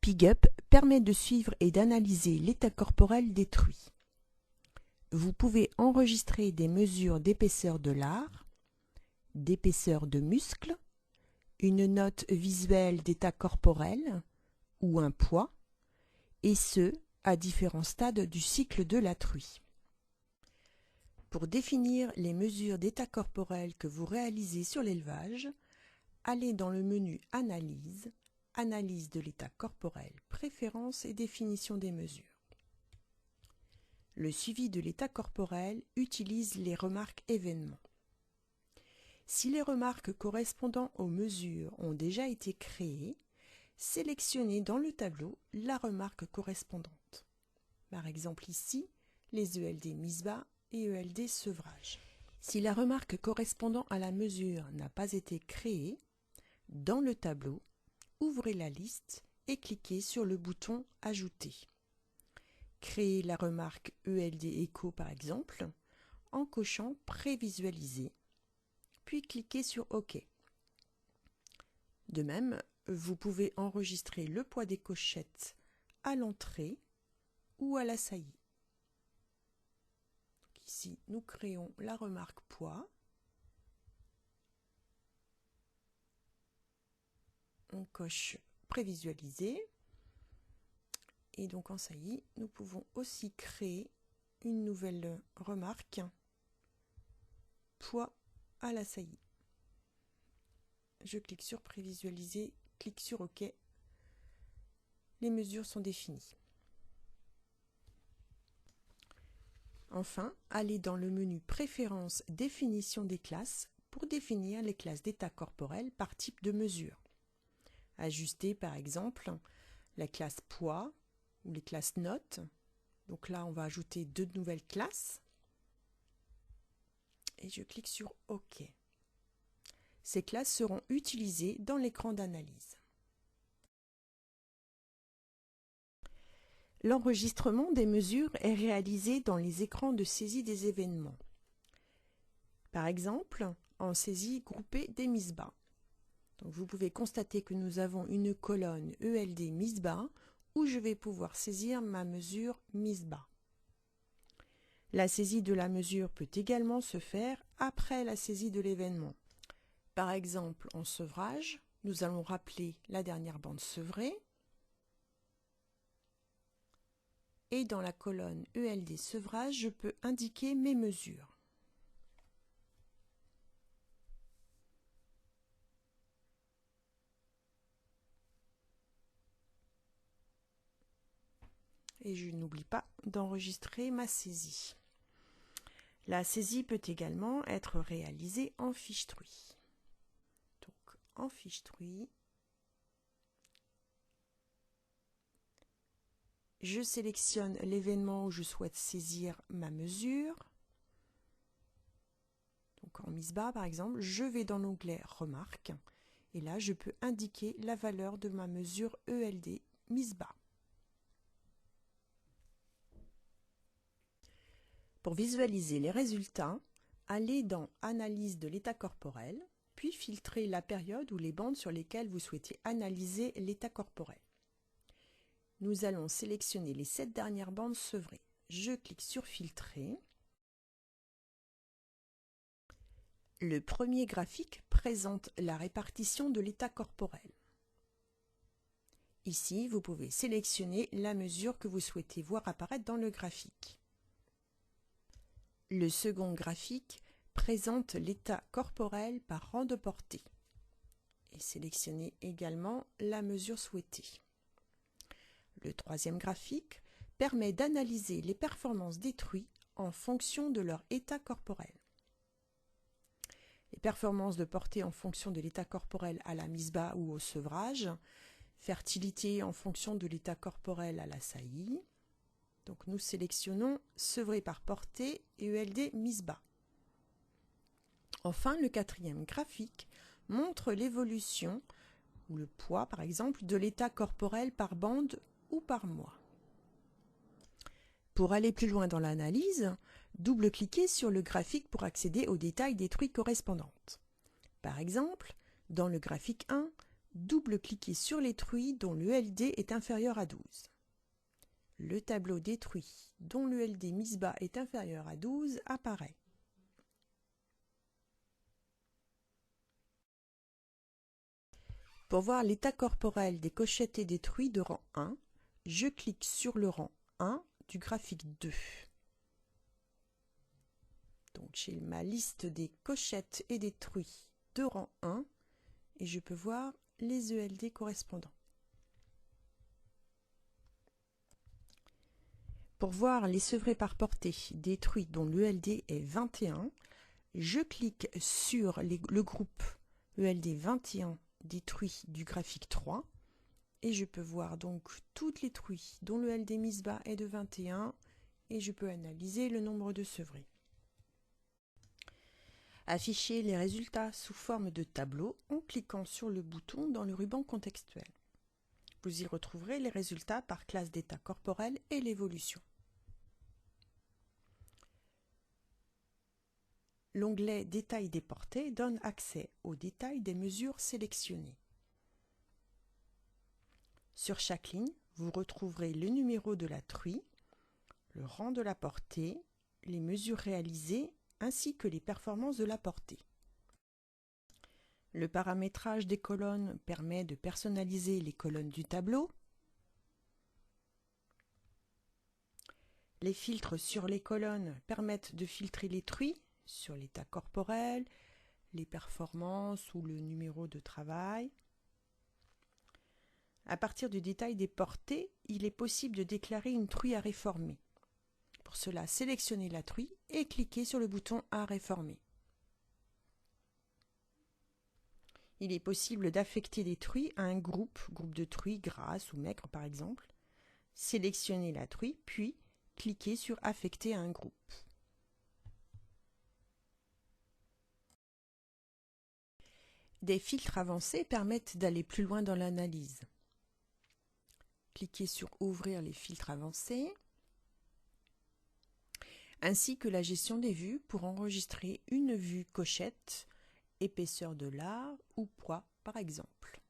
PigUp permet de suivre et d'analyser l'état corporel détruit. Vous pouvez enregistrer des mesures d'épaisseur de lard, d'épaisseur de muscle, une note visuelle d'état corporel ou un poids, et ce, à différents stades du cycle de la truie. Pour définir les mesures d'état corporel que vous réalisez sur l'élevage, allez dans le menu Analyse, Analyse de l'état corporel, Préférences et définition des mesures. Le suivi de l'état corporel utilise les remarques événements. Si les remarques correspondant aux mesures ont déjà été créées, sélectionnez dans le tableau la remarque correspondante. Par exemple ici, les ELD mise bas et ELD sevrage. Si la remarque correspondant à la mesure n'a pas été créée, dans le tableau, ouvrez la liste et cliquez sur le bouton « Ajouter ». Créez la remarque ELD Echo par exemple, en cochant « Prévisualiser », puis cliquez sur « OK ». De même, vous pouvez enregistrer le poids des cochettes à l'entrée ou à la saillie. Ici, nous créons la remarque poids. On coche prévisualiser. Et donc en saillie, nous pouvons aussi créer une nouvelle remarque poids à la saillie. Je clique sur prévisualiser, clique sur OK. Les mesures sont définies. Enfin, allez dans le menu Préférences, définition des classes pour définir les classes d'état corporel par type de mesure. Ajuster par exemple la classe poids ou les classes notes. Donc là, on va ajouter 2 nouvelles classes. Et je clique sur OK. Ces classes seront utilisées dans l'écran d'analyse. L'enregistrement des mesures est réalisé dans les écrans de saisie des événements. Par exemple, en saisie groupée des mises bas. Donc vous pouvez constater que nous avons une colonne ELD mise bas où je vais pouvoir saisir ma mesure mise bas. La saisie de la mesure peut également se faire après la saisie de l'événement. Par exemple, en sevrage, nous allons rappeler la dernière bande sevrée. Et dans la colonne ELD sevrage, je peux indiquer mes mesures. Et je n'oublie pas d'enregistrer ma saisie. La saisie peut également être réalisée en fiche truie. Donc en fiche truie, je sélectionne l'événement où je souhaite saisir ma mesure. Donc en mise bas par exemple, je vais dans l'onglet Remarques et là je peux indiquer la valeur de ma mesure ELD mise bas. Pour visualiser les résultats, allez dans Analyse de l'état corporel, puis filtrez la période ou les bandes sur lesquelles vous souhaitez analyser l'état corporel. Nous allons sélectionner les 7 dernières bandes sevrées. Je clique sur Filtrer. Le premier graphique présente la répartition de l'état corporel. Ici, vous pouvez sélectionner la mesure que vous souhaitez voir apparaître dans le graphique. Le second graphique présente l'état corporel par rang de portée. Et sélectionnez également la mesure souhaitée. Le troisième graphique permet d'analyser les performances détruites en fonction de leur état corporel. Les performances de portée en fonction de l'état corporel à la mise bas ou au sevrage, fertilité en fonction de l'état corporel à la saillie. Donc nous sélectionnons sevré par portée et ELD mise bas. Enfin, le quatrième graphique montre l'évolution ou le poids par exemple de l'état corporel par bande ou par mois. Pour aller plus loin dans l'analyse, double-cliquez sur le graphique pour accéder aux détails des truies correspondantes. Par exemple, dans le graphique 1, Double-cliquez sur les truies dont l'ELD est inférieur à 12. Le tableau des truies dont l'ELD mise bas est inférieur à 12 apparaît. Pour voir l'état corporel des cochettes et des truies de rang 1, je clique sur le rang 1 du graphique 2. Donc j'ai ma liste des cochettes et des truies de rang 1 et je peux voir les ELD correspondants. Pour voir les sevrés par portée des truies dont l'ELD est 21, je clique sur le groupe ELD 21 des truies du graphique 3 et je peux voir donc toutes les truies dont l'ELD mise bas est de 21 et je peux analyser le nombre de sevrés. Afficher les résultats sous forme de tableau en cliquant sur le bouton dans le ruban contextuel. Vous y retrouverez les résultats par classe d'état corporel et l'évolution. L'onglet Détail des portées donne accès aux détails des mesures sélectionnées. Sur chaque ligne, vous retrouverez le numéro de la truie, le rang de la portée, les mesures réalisées ainsi que les performances de la portée. Le paramétrage des colonnes permet de personnaliser les colonnes du tableau. Les filtres sur les colonnes permettent de filtrer les truies sur l'état corporel, les performances ou le numéro de travail. À partir du détail des portées, il est possible de déclarer une truie à réformer. Pour cela, sélectionnez la truie et cliquez sur le bouton à réformer. Il est possible d'affecter des truies à un groupe de truies grasses ou maigres par exemple. Sélectionnez la truie, puis cliquez sur affecter à un groupe. Des filtres avancés permettent d'aller plus loin dans l'analyse. Cliquez sur Ouvrir les filtres avancés, ainsi que la gestion des vues pour enregistrer une vue cochette, épaisseur de lard ou poids par exemple.